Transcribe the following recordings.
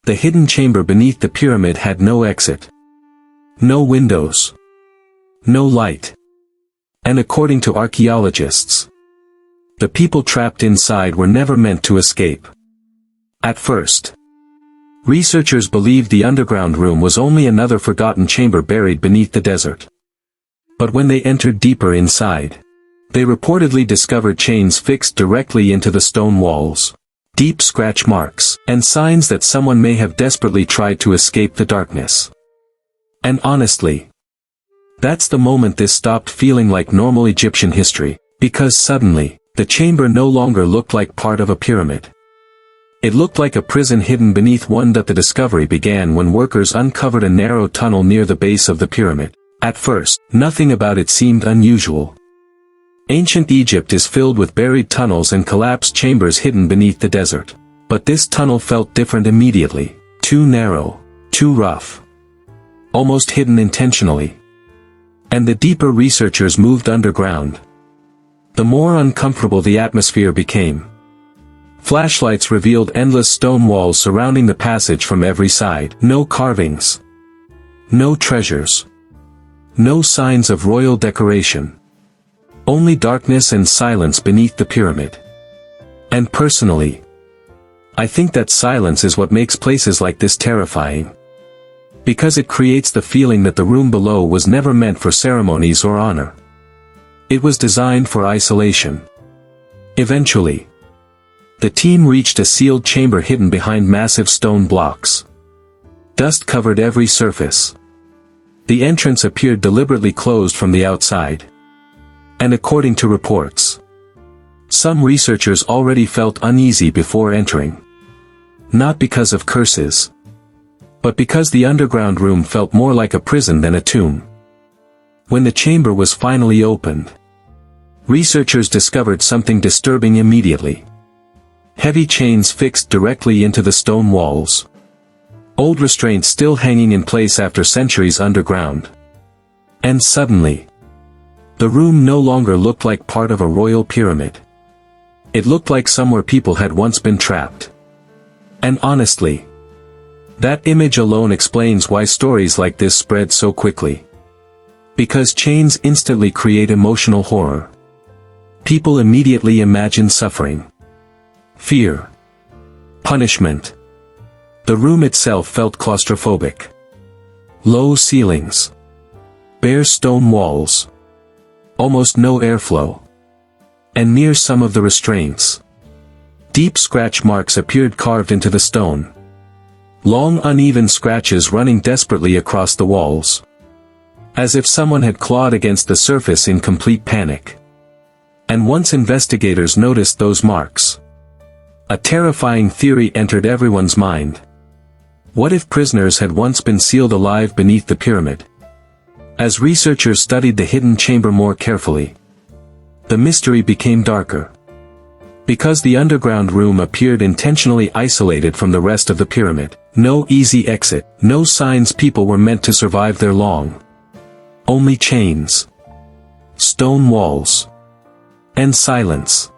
The hidden chamber beneath the pyramid had no exit. No windows. No light. And according to archaeologists, the people trapped inside were never meant to escape. At first, researchers believed the underground room was only another forgotten chamber buried beneath the desert. But when they entered deeper inside, they reportedly discovered chains fixed directly into the stone walls, deep scratch marks, and signs that someone may have desperately tried to escape the darkness. And honestly, that's the moment this stopped feeling like normal Egyptian history, because suddenly, the chamber no longer looked like part of a pyramid. It looked like a prison hidden beneath one. That the discovery began when workers uncovered a narrow tunnel near the base of the pyramid. At first, nothing about it seemed unusual. Ancient Egypt is filled with buried tunnels and collapsed chambers hidden beneath the desert. But this tunnel felt different immediately. Too narrow, too rough. Almost hidden intentionally. And the deeper researchers moved underground, the more uncomfortable the atmosphere became. Flashlights revealed endless stone walls surrounding the passage from every side. No carvings. No treasures. No signs of royal decoration. Only darkness and silence beneath the pyramid. And personally, I think that silence is what makes places like this terrifying. Because it creates the feeling that the room below was never meant for ceremonies or honor. It was designed for isolation. Eventually, the team reached a sealed chamber hidden behind massive stone blocks. Dust covered every surface. The entrance appeared deliberately closed from the outside. And according to reports, some researchers already felt uneasy before entering. Not because of curses, but because the underground room felt more like a prison than a tomb. When the chamber was finally opened, researchers discovered something disturbing immediately. Heavy chains fixed directly into the stone walls. Old restraints still hanging in place after centuries underground. And suddenly, the room no longer looked like part of a royal pyramid. It looked like somewhere people had once been trapped. And honestly, that image alone explains why stories like this spread so quickly. Because chains instantly create emotional horror. People immediately imagine suffering, fear, punishment. The room itself felt claustrophobic. Low ceilings, bare stone walls, almost no airflow. And near some of the restraints, deep scratch marks appeared carved into the stone. Long uneven scratches running desperately across the walls. As if someone had clawed against the surface in complete panic. And once investigators noticed those marks, a terrifying theory entered everyone's mind. What if prisoners had once been sealed alive beneath the pyramid? As researchers studied the hidden chamber more carefully, the mystery became darker. Because the underground room appeared intentionally isolated from the rest of the pyramid. No easy exit, no signs people were meant to survive there long. Only chains, stone walls, and silence.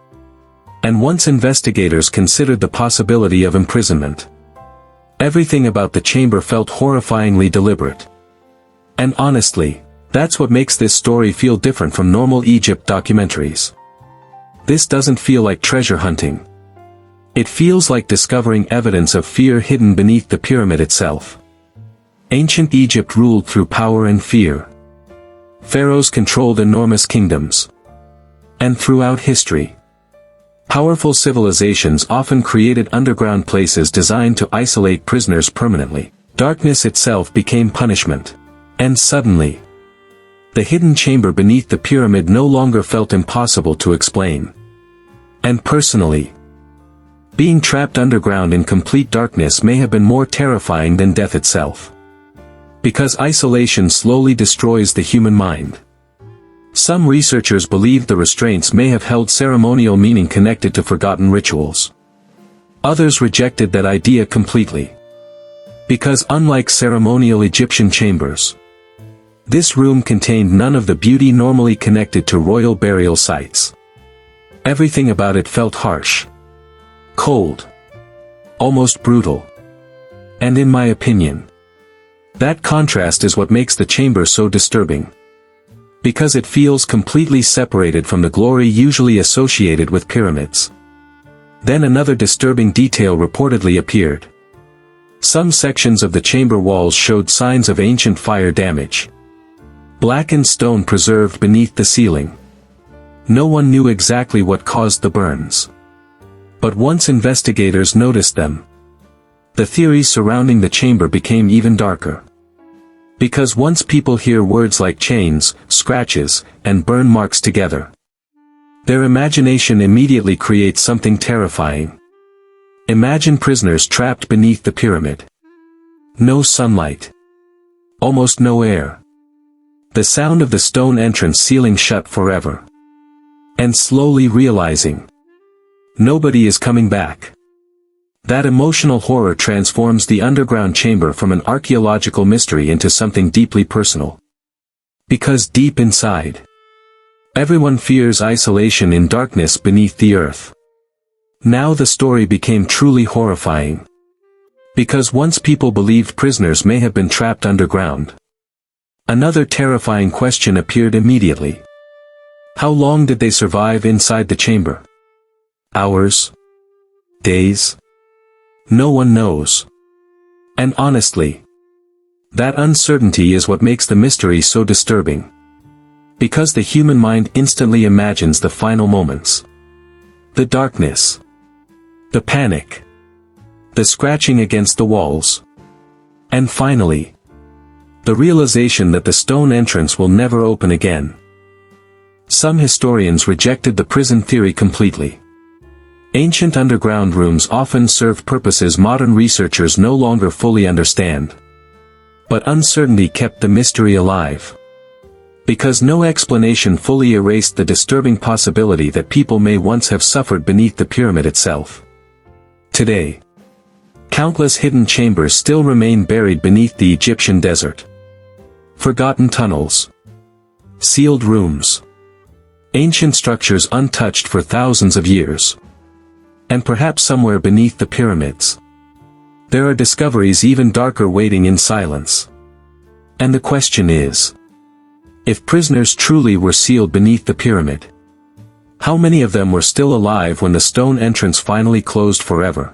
And once investigators considered the possibility of imprisonment, everything about the chamber felt horrifyingly deliberate. And honestly, that's what makes this story feel different from normal Egypt documentaries. This doesn't feel like treasure hunting. It feels like discovering evidence of fear hidden beneath the pyramid itself. Ancient Egypt ruled through power and fear. Pharaohs controlled enormous kingdoms. And throughout history, powerful civilizations often created underground places designed to isolate prisoners permanently. Darkness itself became punishment. And suddenly, the hidden chamber beneath the pyramid no longer felt impossible to explain. And personally, being trapped underground in complete darkness may have been more terrifying than death itself. Because isolation slowly destroys the human mind. Some researchers believe the restraints may have held ceremonial meaning connected to forgotten rituals. Others rejected that idea completely. Because unlike ceremonial Egyptian chambers, this room contained none of the beauty normally connected to royal burial sites. Everything about it felt harsh, cold, almost brutal. And in my opinion, that contrast is what makes the chamber so disturbing. Because it feels completely separated from the glory usually associated with pyramids. Then another disturbing detail reportedly appeared. Some sections of the chamber walls showed signs of ancient fire damage. Blackened stone preserved beneath the ceiling. No one knew exactly what caused the burns. But once investigators noticed them, the theories surrounding the chamber became even darker. Because once people hear words like chains, scratches, and burn marks together, their imagination immediately creates something terrifying. Imagine prisoners trapped beneath the pyramid. No sunlight. Almost no air. The sound of the stone entrance sealing shut forever. And slowly realizing, nobody is coming back. That emotional horror transforms the underground chamber from an archaeological mystery into something deeply personal. Because deep inside, everyone fears isolation in darkness beneath the earth. Now the story became truly horrifying. Because once people believed prisoners may have been trapped underground, another terrifying question appeared immediately. How long did they survive inside the chamber? Hours? Days? No one knows. And honestly, that uncertainty is what makes the mystery so disturbing. Because the human mind instantly imagines the final moments. The darkness. The panic. The scratching against the walls. And finally, the realization that the stone entrance will never open again. Some historians rejected the prison theory completely. Ancient underground rooms often serve purposes modern researchers no longer fully understand. But uncertainty kept the mystery alive. Because no explanation fully erased the disturbing possibility that people may once have suffered beneath the pyramid itself. Today, countless hidden chambers still remain buried beneath the Egyptian desert. Forgotten tunnels. Sealed rooms. Ancient structures untouched for thousands of years. And perhaps somewhere beneath the pyramids, there are discoveries even darker waiting in silence. And the question is, if prisoners truly were sealed beneath the pyramid, how many of them were still alive when the stone entrance finally closed forever?